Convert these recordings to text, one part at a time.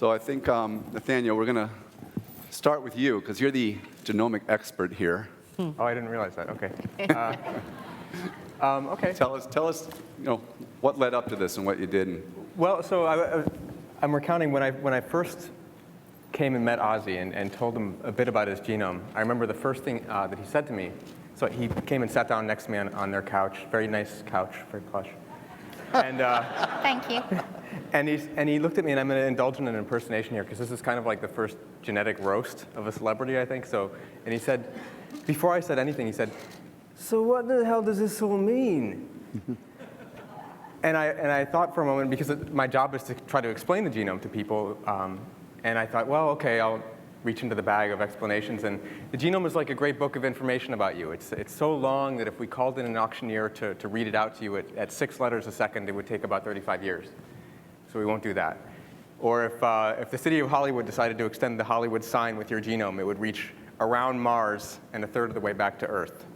So I think, Nathaniel, we're going to start with you, because you're the genomic expert here. Oh, I didn't realize that. Okay. Okay. Tell us, what led up to this and what you did. Well, so I'm recounting when I first came and met Ozzy and told him a bit about his genome. I remember the first thing that he said to me. So he came and sat down next to me on their couch, very nice couch, very plush. And thank you. And he looked at me, and I'm going to indulge in an impersonation here because this is kind of like the first genetic roast of a celebrity, I think. And he said, before I said anything, he said, "So what the hell does this all mean?" And I thought for a moment, because my job is to try to explain the genome to people, and I thought, well, okay, I'll reach into the bag of explanations. And the genome is like a great book of information about you. It's so long that if we called in an auctioneer to read it out to you at 6 letters a second, it would take about 35 years. So we won't do that. Or if the city of Hollywood decided to extend the Hollywood sign with your genome, it would reach around Mars and a third of the way back to Earth.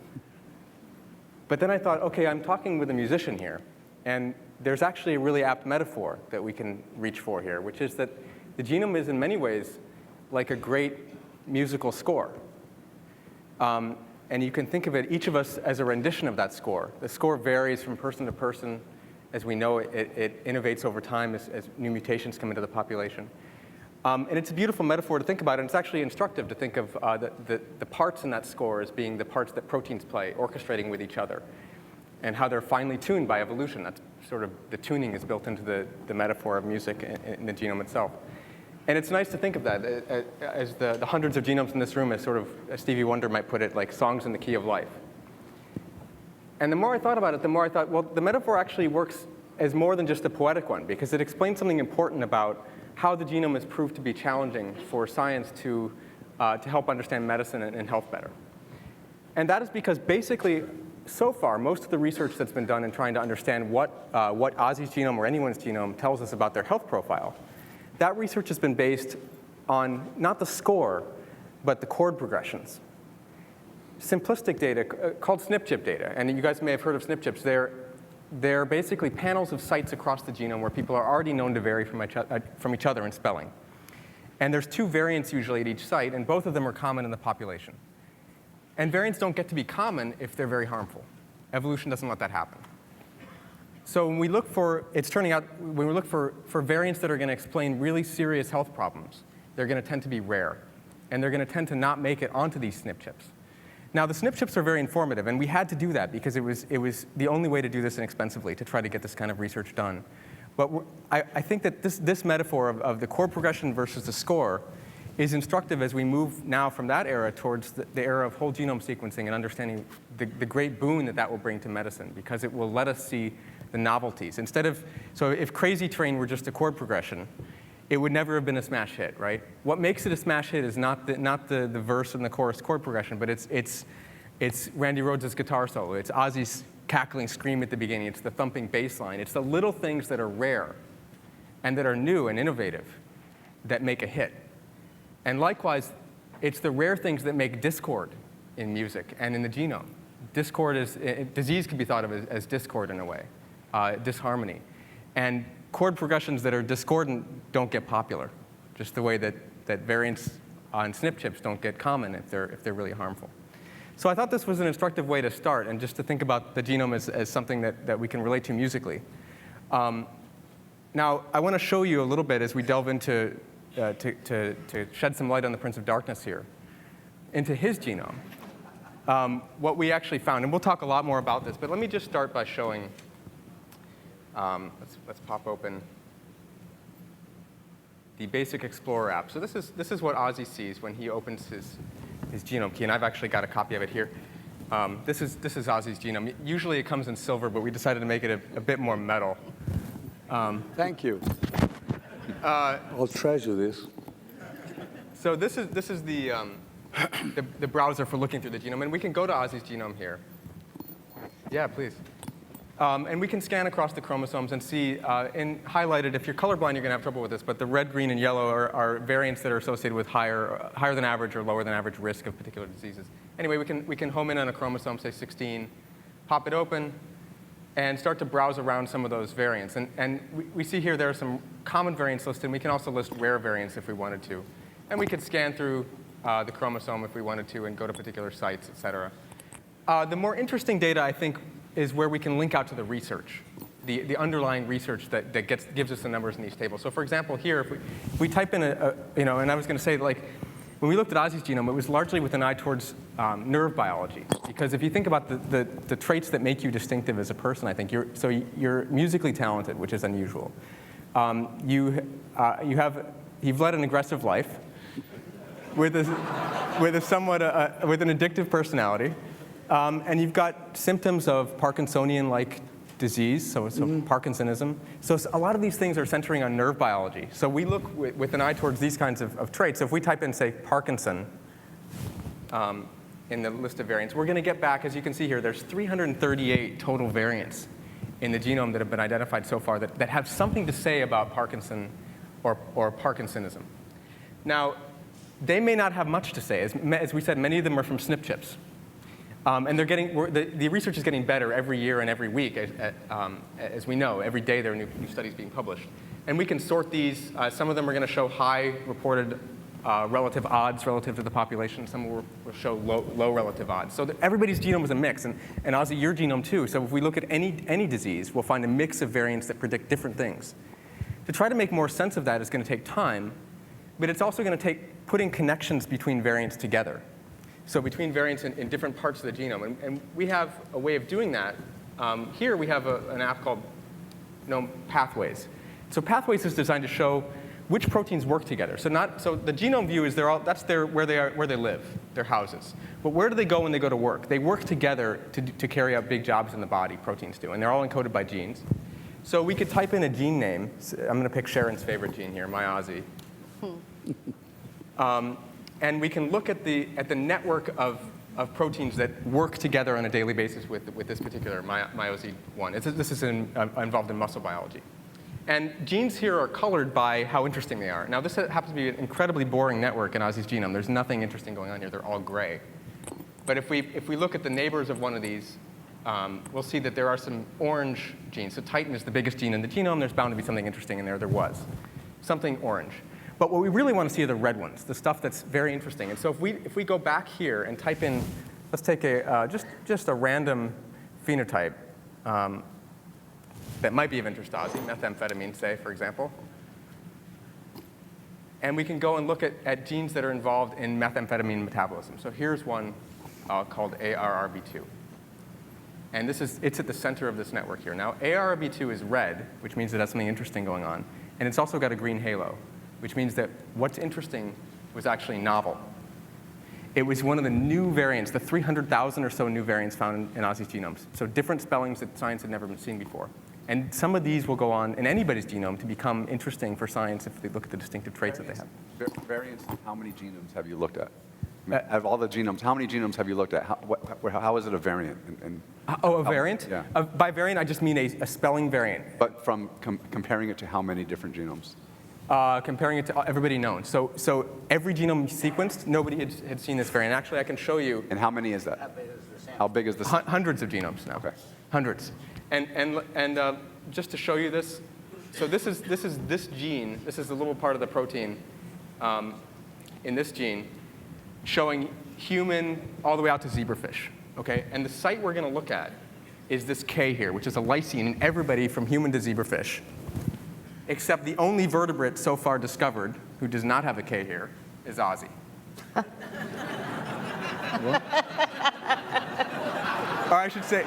But then I thought, okay, I'm talking with a musician here. And there's actually a really apt metaphor that we can reach for here, which is that the genome is in many ways like a great musical score. And you can think of it, each of us, as a rendition of that score. The score varies from person to person. As we know, it innovates over time as new mutations come into the population. And it's a beautiful metaphor to think about, and it's actually instructive to think of the parts in that score as being the parts that proteins play, orchestrating with each other, and how they're finely tuned by evolution. That's sort of, the tuning is built into the metaphor of music in the genome itself. And it's nice to think of that as the hundreds of genomes in this room as sort of, as Stevie Wonder might put it, like songs in the key of life. And the more I thought about it, the more I thought, well, the metaphor actually works as more than just a poetic one, because it explains something important about how the genome has proved to be challenging for science to help understand medicine and health better. And that is because basically, so far, most of the research that's been done in trying to understand what Ozzy's genome or anyone's genome tells us about their health profile, that research has been based on not the score, but the chord progressions. Simplistic data called SNP chip data, and you guys may have heard of SNP chips. They're basically panels of sites across the genome where people are already known to vary from each other in spelling. And there's 2 variants usually at each site, and both of them are common in the population. And variants don't get to be common if they're very harmful. Evolution doesn't let that happen. So when we look for, it's turning out, when we look for variants that are going to explain really serious health problems, they're going to tend to be rare. And they're going to tend to not make it onto these SNP chips. Now, the SNP chips are very informative, and we had to do that because it was the only way to do this inexpensively, to try to get this kind of research done. But I think that this metaphor of the chord progression versus the score is instructive as we move now from that era towards the era of whole genome sequencing and understanding the great boon that will bring to medicine, because it will let us see the novelties. So if Crazy Train were just a chord progression, it would never have been a smash hit, right? What makes it a smash hit is not the verse and the chorus chord progression, but it's Randy Rhoads' guitar solo. It's Ozzy's cackling scream at the beginning. It's the thumping bass line. It's the little things that are rare and that are new and innovative that make a hit. And likewise, it's the rare things that make discord in music and in the genome. Disease can be thought of as discord in a way, disharmony. And chord progressions that are discordant don't get popular, just the way that variants on SNP chips don't get common if they're really harmful. So I thought this was an instructive way to start, and just to think about the genome as something that we can relate to musically. Now, I want to show you a little bit as we delve into to shed some light on the Prince of Darkness here, into his genome. What we actually found, and we'll talk a lot more about this, but let me just start by showing. Let's pop open the Basic Explorer app. So this is what Ozzy sees when he opens his genome key, and I've actually got a copy of it here. This is Ozzy's genome. Usually it comes in silver, but we decided to make it a bit more metal. Thank you. I'll treasure this. So this is the browser for looking through the genome, and we can go to Ozzy's genome here. Yeah, please. And we can scan across the chromosomes and see, and highlighted, if you're colorblind, you're going to have trouble with this, but the red, green, and yellow are variants that are associated with higher than average or lower than average risk of particular diseases. Anyway, we can home in on a chromosome, say 16, pop it open, and start to browse around some of those variants. And we see here there are some common variants listed, and we can also list rare variants if we wanted to. And we could scan through the chromosome if we wanted to and go to particular sites, et cetera. The more interesting data, I think, is where we can link out to the research, the underlying research that gives us the numbers in these tables. So for example, here, if we type in and I was going to say, like, when we looked at Ozzy's genome, it was largely with an eye towards nerve biology. Because if you think about the traits that make you distinctive as a person, I think you're musically talented, which is unusual. You've led an aggressive life with an addictive personality, and you've got symptoms of Parkinsonian-like disease, so Parkinsonism. So a lot of these things are centering on nerve biology. So we look with an eye towards these kinds of traits. So if we type in, say, Parkinson in the list of variants, we're going to get back, as you can see here, there's 338 total variants in the genome that have been identified so far that have something to say about Parkinson or Parkinsonism. Now, they may not have much to say. As we said, many of them are from SNP chips. And the research is getting better every year and every week, as we know. Every day there are new studies being published. And we can sort these. Some of them are going to show high reported relative odds relative to the population. Some will show low relative odds. So everybody's genome is a mix. And Ozzy, your genome too. So if we look at any disease, we'll find a mix of variants that predict different things. To try to make more sense of that is going to take time. But it's also going to take putting connections between variants together. So between variants in different parts of the genome. And we have a way of doing that. Here we have an app called Pathways. So Pathways is designed to show which proteins work together. So the genome view is that's where they live, their houses. But where do they go when they go to work? They work together to carry out big jobs in the body, proteins do. And they're all encoded by genes. So we could type in a gene name. I'm going to pick Sharon's favorite gene here, my Ozzy. And we can look at the network of proteins that work together on a daily basis with this particular MyOZ1. This is involved in muscle biology. And genes here are colored by how interesting they are. Now, this happens to be an incredibly boring network in Ozzy's genome. There's nothing interesting going on here. They're all gray. But if we look at the neighbors of one of these, we'll see that there are some orange genes. So Titin is the biggest gene in the genome. There's bound to be something interesting in there. There was. Something orange. But what we really want to see are the red ones, the stuff that's very interesting. And so if we go back here and type in, let's take just a random phenotype that might be of interest to Ozzy, methamphetamine, say, for example. And we can go and look at genes that are involved in methamphetamine metabolism. So here's one called ARRB2. And it's at the center of this network here. Now, ARRB2 is red, which means it has something interesting going on. And it's also got a green halo, which means that what's interesting was actually novel. It was one of the new variants, the 300,000 or so new variants found in Ozzy's genomes. So different spellings that science had never seen before. And some of these will go on in anybody's genome to become interesting for science if they look at the distinctive traits that they have. Variants, how many genomes have you looked at? Of all the genomes, how many genomes have you looked at? How is it a variant? A variant? Yeah. By variant, I just mean a spelling variant. But from comparing it to how many different genomes? Comparing it to everybody known. So every genome sequenced, nobody had seen this variant. Actually, I can show you. And how many is that? How big is the sample? Hundreds of genomes now. Okay. Hundreds. And just to show you this, so this is this gene. This is the little part of the protein in this gene, showing human all the way out to zebrafish. Okay. And the site we're going to look at is this K here, which is a lysine in everybody from human to zebrafish. Except the only vertebrate so far discovered who does not have a K here is Ozzy. Or I should say,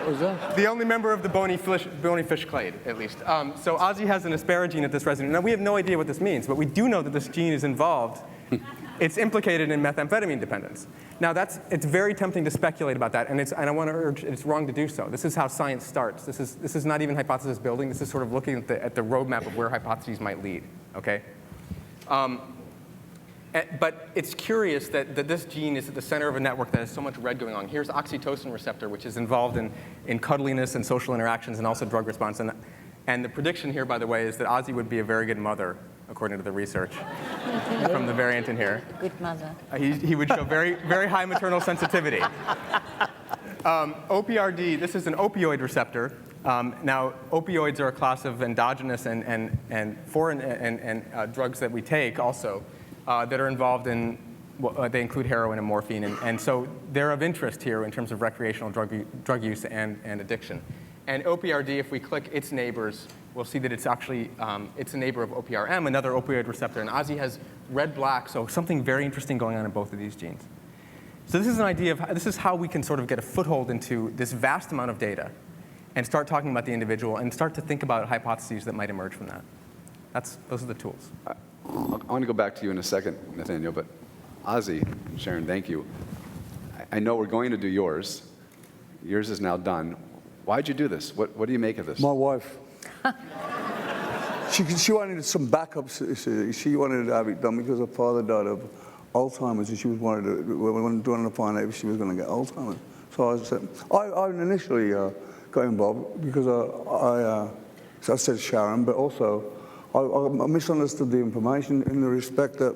the only member of the bony fish clade, at least. So Ozzy has an asparagine at this residue. Now, we have no idea what this means, but we do know that this gene is involved. It's implicated in methamphetamine dependence. Now, it's very tempting to speculate about that, and I want to urge it's wrong to do so. This is how science starts. This is not even hypothesis building. This is sort of looking at the roadmap of where hypotheses might lead. Okay. But it's curious that this gene is at the center of a network that has so much red going on. Here's oxytocin receptor, which is involved in cuddliness and social interactions and also drug response. And the prediction here, by the way, is that Ozzy would be a very good mother, according to the research from the variant in here. Good mother. He would show very, very high maternal sensitivity. OPRD, this is an opioid receptor. Now, opioids are a class of endogenous and foreign drugs that we take also that are involved in, they include heroin and morphine. And so they're of interest here in terms of recreational drug use and addiction. And OPRD, if we click its neighbors, we'll see that it's actually, it's a neighbor of OPRM, another opioid receptor. And Ozzy has red-black, so something very interesting going on in both of these genes. So this is an idea of, this is how we can sort of get a foothold into this vast amount of data and start talking about the individual and start to think about hypotheses that might emerge from that. Those are the tools. I want to go back to you in a second, Nathaniel, but Ozzy, Sharon, thank you. I know we're going to do yours. Yours is now done. Why'd you do this? What do you make of this? My wife. She wanted some backups. She wanted to have it done because her father died of Alzheimer's, and she wanted to find out if she was going to get Alzheimer's. So I said, I initially got involved because I said Sharon, but also I misunderstood the information in the respect that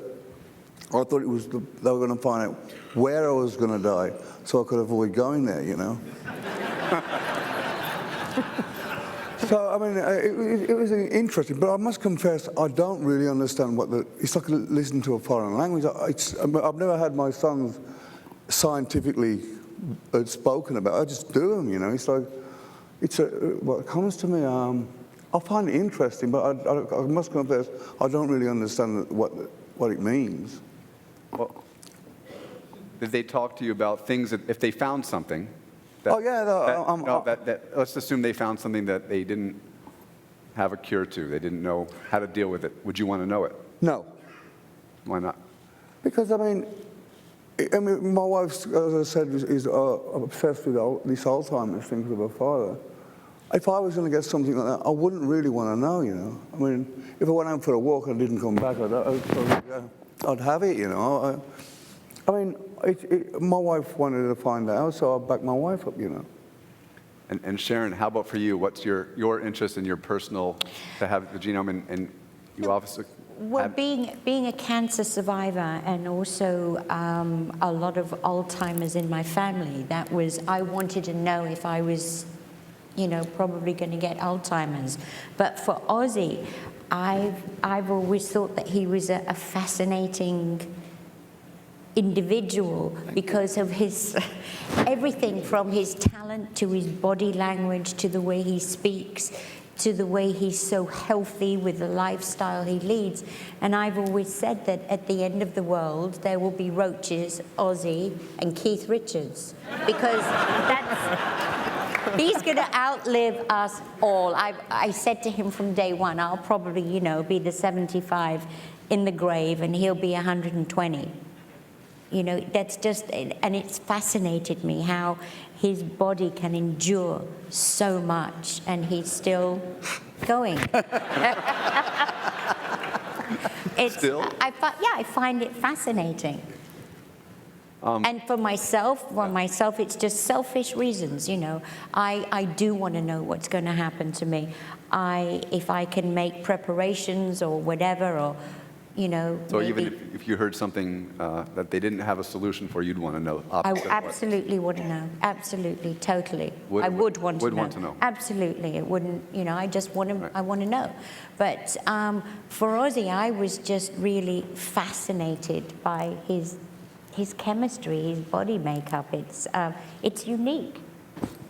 I thought it was they were going to find out where I was going to die, so I could avoid going there, you know. So, I mean, it was interesting, but I must confess, I don't really understand it's like listening to a foreign language. I've never had my songs scientifically spoken about. I just do them, you know. It's like, what comes to me, I find it interesting, but I must confess, I don't really understand what it means. Well, did they talk to you about things that, if they found something, let's assume they found something that they didn't have a cure to. They didn't know how to deal with it. Would you want to know it? No. Why not? Because, I mean, my wife, as I said, is obsessed with this Alzheimer's thing with her father. If I was going to get something like that, I wouldn't really want to know, you know. I mean, if I went out for a walk and didn't come back, I'd have it, you know. I mean, my wife wanted to find out, so I backed my wife up, you know. And Sharon, how about for you? What's your interest in your personal, to have the genome, and you obviously... Well, being a cancer survivor and also a lot of Alzheimer's in my family, I wanted to know if I was, you know, probably going to get Alzheimer's. But for Ozzy, I've always thought that he was a fascinating individual because of his everything from his talent to his body language to the way he speaks to the way he's so healthy with the lifestyle he leads. And I've always said that at the end of the world there will be roaches, Ozzy, and Keith Richards, because he's going to outlive us all. I said to him from day one, I'll probably, you know, be the 75 in the grave and he'll be 120. You know, that's just, and it's fascinated me how his body can endure so much and he's still going. Still? I find it fascinating. And for myself, it's just selfish reasons, you know. I do want to know what's going to happen to me. If I can make preparations or whatever, or, you know. So maybe, even if you heard something that they didn't have a solution for, you'd want to know. I absolutely want to know. Absolutely, totally. I would want to know. Absolutely, it wouldn't. You know, I just want to. Right. I want to know. But for Ozzy, I was just really fascinated by his chemistry, his body makeup. It's unique.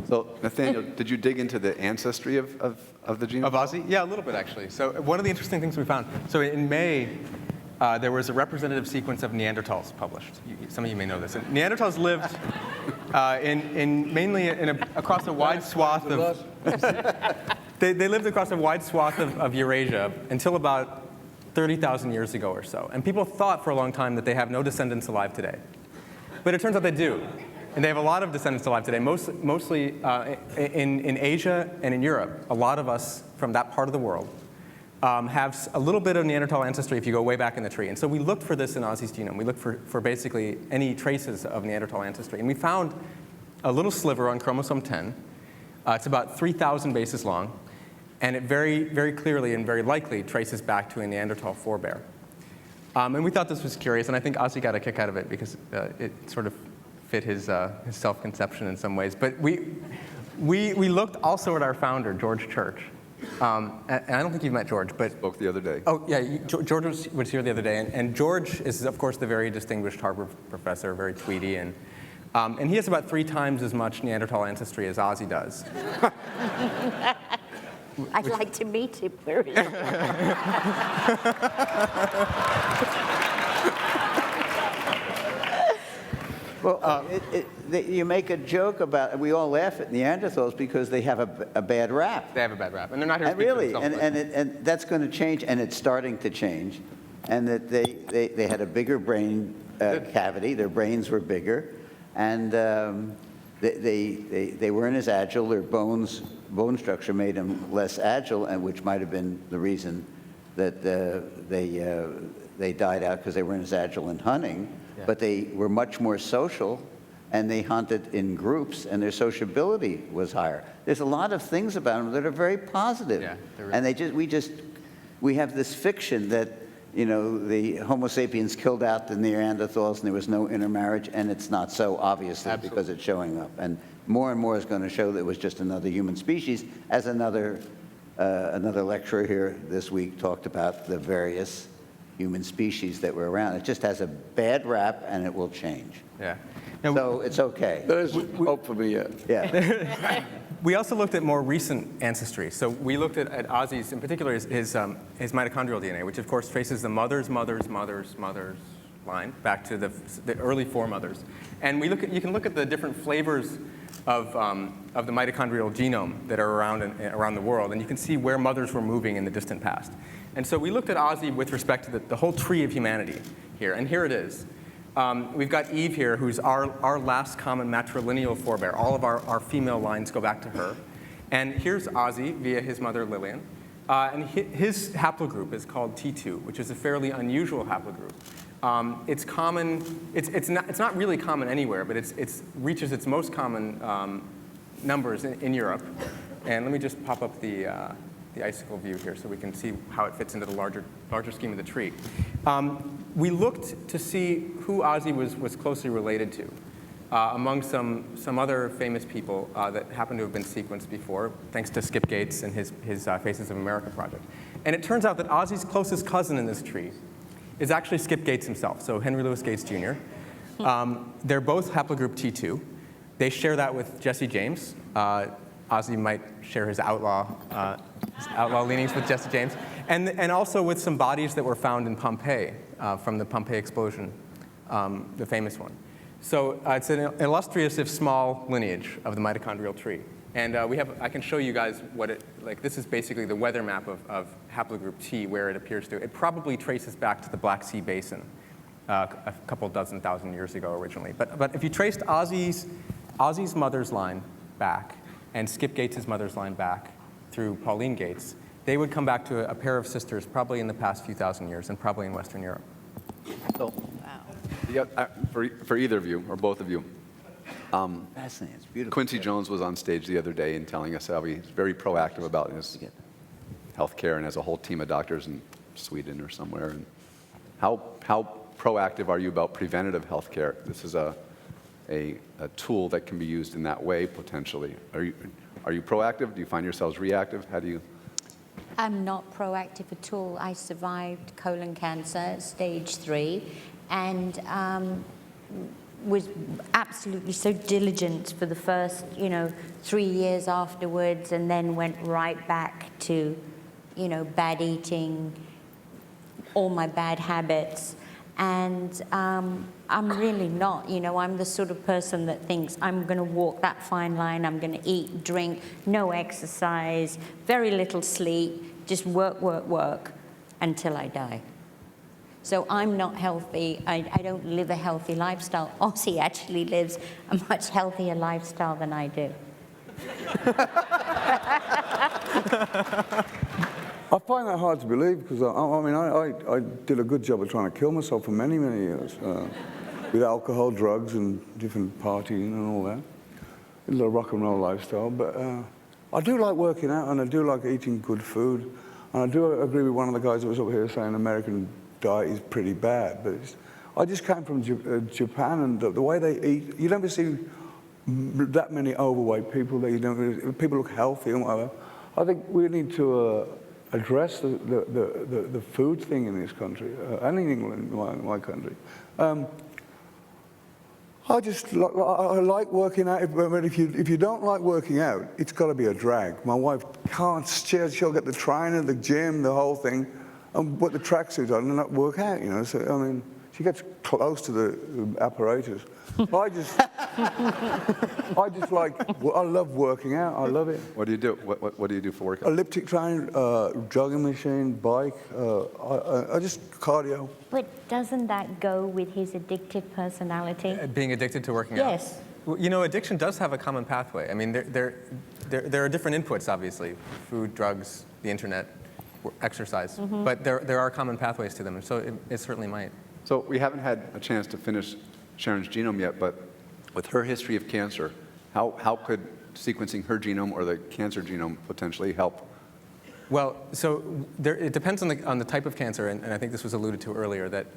So Nathaniel, did you dig into the ancestry of the genome? Of Ozzy? Yeah, a little bit, actually. So one of the interesting things we found, so in May, there was a representative sequence of Neanderthals published. Some of you may know this. And Neanderthals lived mainly across a wide swath of... they lived across a wide swath of Eurasia until about 30,000 years ago or so. And people thought for a long time that they have no descendants alive today. But it turns out they do. And they have a lot of descendants alive today, mostly in Asia and in Europe. A lot of us from that part of the world have a little bit of Neanderthal ancestry if you go way back in the tree. And so we looked for this in Ozzy's genome. We looked for basically any traces of Neanderthal ancestry. And we found a little sliver on chromosome 10. It's about 3,000 bases long. And it very, very clearly and very likely traces back to a Neanderthal forebear. And we thought this was curious, and I think Ozzy got a kick out of it because it sort of fit his self-conception in some ways. But We looked also at our founder, George Church. And I don't think you've met George, but... Spoke the other day. Oh, yeah, George was here the other day. And George is, of course, the very distinguished Harvard professor, very tweety. And he has about 3 times as much Neanderthal ancestry as Ozzy does. I'd like to meet him. Where is he? Well, you make a joke about, we all laugh at Neanderthals because they have a bad rap. They have a bad rap, and they're not here to And speak for really, themselves. and that's going to change, and it's starting to change. And that they had a bigger brain cavity, their brains were bigger, and they weren't as agile. Their bone structure made them less agile, and which might have been the reason that they died out, because they weren't as agile in hunting. Yeah. But they were much more social, and they hunted in groups, and their sociability was higher. There's a lot of things about them that are very positive. Yeah, and we have this fiction that, you know, the Homo sapiens killed out the Neanderthals and there was no intermarriage, and it's not so, obviously. Absolutely. Because it's showing up. And more is going to show that it was just another human species, as another lecturer here this week talked about the various human species that were around. It just has a bad rap, and it will change. Yeah. So it's okay. There is hope for me yet. Yeah. We also looked at more recent ancestry. So we looked at Ozzy's, in particular, his mitochondrial DNA, which of course traces the mother's line back to the early foremothers. And you can look at the different flavors of the mitochondrial genome that are around the world, and you can see where mothers were moving in the distant past. And so we looked at Ozzy with respect to the whole tree of humanity here, and here it is. We've got Eve here, who's our last common matrilineal forebear. All of our female lines go back to her. And here's Ozzy via his mother Lillian. And his haplogroup is called T2, which is a fairly unusual haplogroup. It's common, it's not really common anywhere, but it reaches its most common numbers in Europe. And let me just pop up the icicle view here so we can see how it fits into the larger scheme of the tree. We looked to see who Ozzy was closely related to among some other famous people that happen to have been sequenced before, thanks to Skip Gates and his Faces of America project. And it turns out that Ozzy's closest cousin in this tree is actually Skip Gates himself, so Henry Louis Gates Jr. They're both haplogroup T2. They share that with Jesse James. Ozzy might share his outlaw leanings with Jesse James, and also with some bodies that were found in Pompeii from the Pompeii explosion, the famous one. So it's an illustrious, if small, lineage of the mitochondrial tree. And I can show you guys this is basically the weather map of haplogroup T, where it appears to. It probably traces back to the Black Sea Basin a couple dozen thousand years ago originally. But if you traced Ozzy's mother's line back, and Skip Gates' mother's line back through Pauline Gates, they would come back to a pair of sisters probably in the past few thousand years, and probably in Western Europe. So, for either of you, or both of you, Fascinating. It's beautiful. Quincy Jones was on stage the other day and telling us how he's very proactive about his healthcare and has a whole team of doctors in Sweden or somewhere. And how proactive are you about preventative healthcare? This is a tool that can be used in that way potentially. Are you proactive? Do you find yourselves reactive? How do you? I'm not proactive at all. I survived colon cancer, stage 3, and was absolutely so diligent for the first, 3 years afterwards, and then went right back to, bad eating, all my bad habits. And I'm really not, I'm the sort of person that thinks I'm going to walk that fine line, I'm going to eat, drink, no exercise, very little sleep, just work until I die. So I'm not healthy. I don't live a healthy lifestyle. Ozzy actually lives a much healthier lifestyle than I do. I find that hard to believe because I did a good job of trying to kill myself for many years with alcohol, drugs, and different partying and all that. A little rock and roll lifestyle, but I do like working out and I do like eating good food, and I do agree with one of the guys that was up here saying American diet is pretty bad. But I just came from Japan, and the way they eat, you never see that many overweight people that you don't, people look healthy and whatever. I think we need to address the food thing in this country, and in England, my country. I like working out, but if you don't like working out, it's got to be a drag. My wife can't, she'll get the trainer, the gym, the whole thing, and put the tracksuit on and not work out, you know. So, I mean, she gets close to the apparatus. I love working out. I love it. What do you do? What do you do for work? Elliptic training, jogging machine, bike. I just cardio. But doesn't that go with his addictive personality? Being addicted to working out? Yes. Well, you know, addiction does have a common pathway. I mean, there are different inputs, obviously. Food, drugs, the internet, exercise. But there are common pathways to them, and so it certainly might. So we haven't had a chance to finish Sharon's genome yet, but with her history of cancer, how could sequencing her genome or the cancer genome potentially help? Well, so it depends on the type of cancer, and I think this was alluded to earlier, that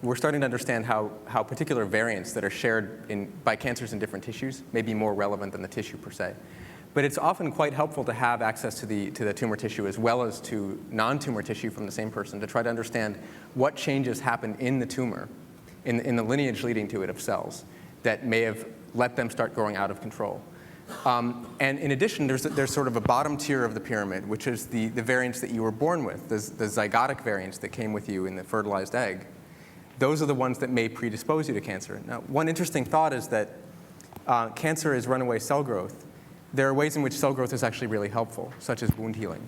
we're starting to understand how particular variants that are shared by cancers in different tissues may be more relevant than the tissue per se. But it's often quite helpful to have access to the tumor tissue as well as to non-tumor tissue from the same person to try to understand what changes happen in the tumor, in the lineage leading to it of cells, that may have let them start growing out of control. And in addition, there's sort of a bottom tier of the pyramid, which is the variants that you were born with, the zygotic variants that came with you in the fertilized egg. Those are the ones that may predispose you to cancer. Now, one interesting thought is that cancer is runaway cell growth. There are ways in which cell growth is actually really helpful, such as wound healing.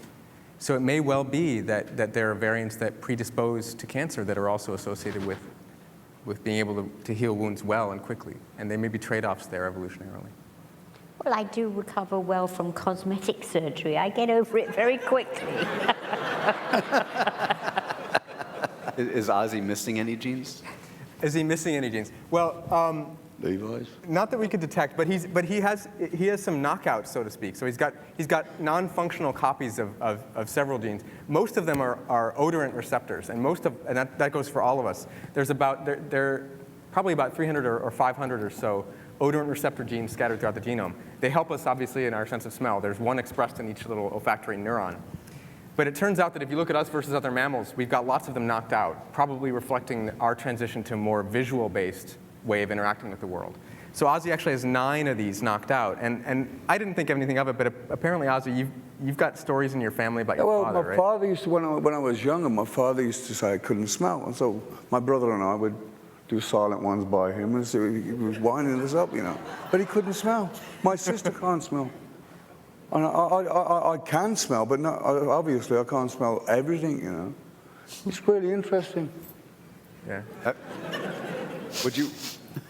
So it may well be that there are variants that predispose to cancer that are also associated with being able to heal wounds well and quickly. And there may be trade-offs there evolutionarily. Well, I do recover well from cosmetic surgery. I get over it very quickly. Is Ozzy missing any genes? Is he missing any genes? Well, Levi's. not that we could detect, but he has some knockouts, so to speak. So he's got non-functional copies of several genes. Most of them are odorant receptors, and that goes for all of us. There are probably about 300 or 500 or so odorant receptor genes scattered throughout the genome. They help us, obviously, in our sense of smell. There's one expressed in each little olfactory neuron. But it turns out that if you look at us versus other mammals, we've got lots of them knocked out, probably reflecting our transition to a more visual-based way of interacting with the world. So Ozzy actually has 9 of these knocked out. And I didn't think anything of it, but apparently, Ozzy, you've got stories in your family about your father, right? My father used to, when I was younger, my father used to say I couldn't smell. And so my brother and I would do silent ones by him, and so he was winding us up, you know. But he couldn't smell. My sister can't smell. And I can smell, but not, obviously I can't smell everything, you know. It's really interesting. Yeah. Would you,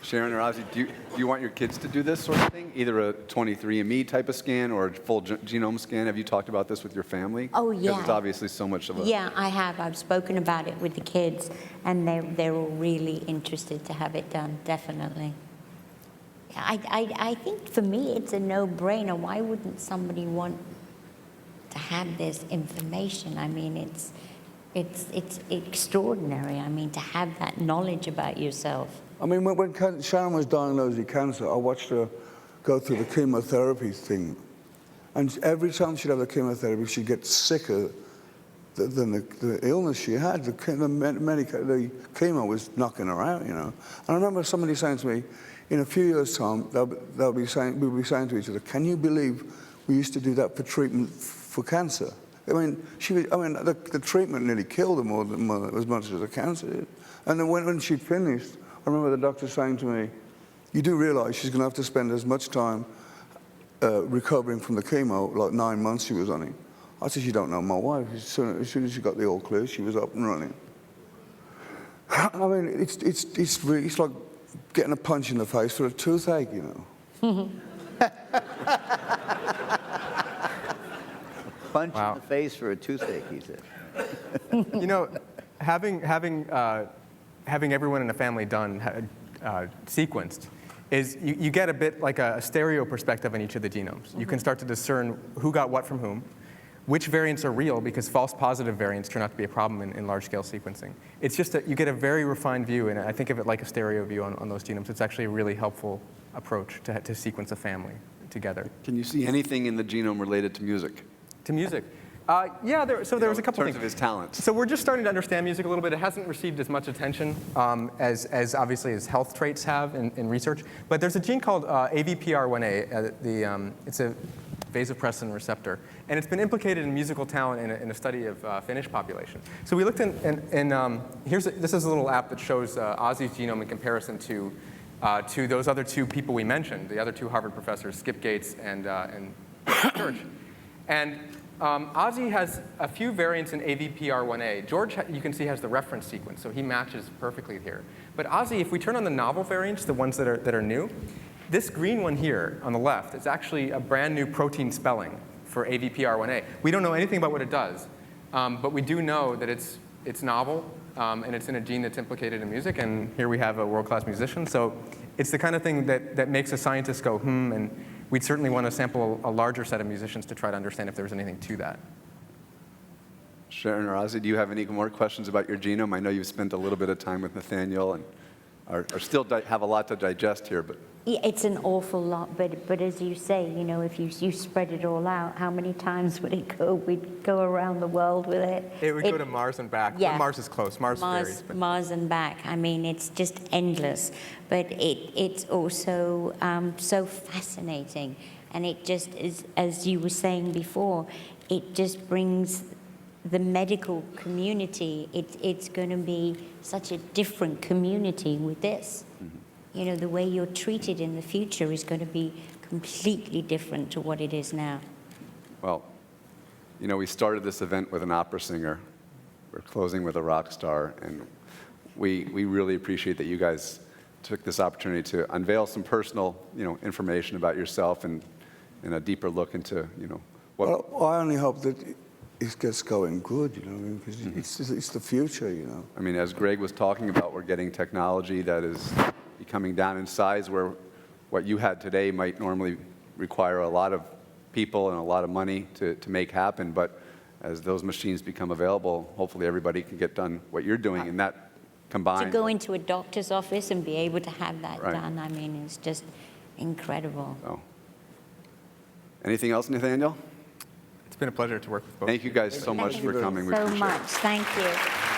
Sharon or Ozzy, do you want your kids to do this sort of thing? Either a 23andMe type of scan or a full genome scan? Have you talked about this with your family? Oh, yeah. Because it's obviously so much of a... Yeah, I have. I've spoken about it with the kids, and they're all really interested to have it done, definitely. I think for me it's a no-brainer. Why wouldn't somebody want to have this information? I mean, it's extraordinary. I mean, to have that knowledge about yourself. I mean, when Sharon was diagnosed with cancer, I watched her go through the chemotherapy thing. And every time she'd have the chemotherapy, she'd get sicker than the illness she had. The chemo was knocking her out, you know. And I remember somebody saying to me, in a few years' time, we'll be saying to each other, can you believe we used to do that for treatment for cancer? I mean, the treatment nearly killed her more than as much as the cancer did. And then when she'd finished, I remember the doctor saying to me, you do realize she's going to have to spend as much time recovering from the chemo, like 9 months she was on it. I said, you don't know my wife. As soon as she got the all clear, she was up and running. I mean, it's like getting a punch in the face for a toothache, you know. Punch in the face for a toothache, he said. You know, having everyone in the family done, sequenced, is you get a bit like a stereo perspective on each of the genomes. You can start to discern who got what from whom. which variants are real, because false positive variants turn out to be a problem in large-scale sequencing. It's just that you get a very refined view, and I think of it like a stereo view on those genomes. It's actually a really helpful approach to sequence a family together. Can you see anything in the genome related to music? To music. Yeah, there was a couple in terms things. of his talents. So we're just starting to understand music a little bit. It hasn't received as much attention as obviously as health traits have in research. But there's a gene called AVPR1A. It's a vasopressin receptor, and it's been implicated in musical talent in a study of Finnish population. So we looked this is a little app that shows Ozzy's genome in comparison to those other two people we mentioned, the other two Harvard professors, Skip Gates and Church. And Ozzy has a few variants in AVPR1A. George, you can see, has the reference sequence, so he matches perfectly here. But Ozzy, if we turn on the novel variants, the ones that are new, this green one here on the left is actually a brand new protein spelling for AVPR1A. We don't know anything about what it does, but we do know that it's novel, and it's in a gene that's implicated in music, and here we have a world-class musician. So it's the kind of thing that makes a scientist go, and we'd certainly want to sample a larger set of musicians to try to understand if there was anything to that. Sharon or Ozzy, do you have any more questions about your genome? I know you've spent a little bit of time with Nathaniel and are still have a lot to digest here, but. Yeah, it's an awful lot, but as you say, if you spread it all out, how many times would it go? We'd go around the world with it. It would go to Mars and back. Yeah. Well, Mars is close. Mars varies. But. Mars and back. I mean, it's just endless. But it's also so fascinating. And it just is, as you were saying before, it just brings the medical community. It's going to be such a different community with this. Mm-hmm. The way you're treated in the future is going to be completely different to what it is now. Well, we started this event with an opera singer. We're closing with a rock star, and we really appreciate that you guys took this opportunity to unveil some personal, information about yourself and a deeper look into, what. Well, I only hope that it gets going good, because mm-hmm. it's the future, I mean, as Greg was talking about, we're getting technology that is coming down in size, where what you had today might normally require a lot of people and a lot of money to make happen. But as those machines become available, hopefully everybody can get done what you're doing, and that combined. To go into a doctor's office and be able to have that right. done, I mean, it's just incredible. So. Anything else, Nathaniel? It's been a pleasure to work with both. Thank you guys so much for coming. We so appreciate much. it. Thank you.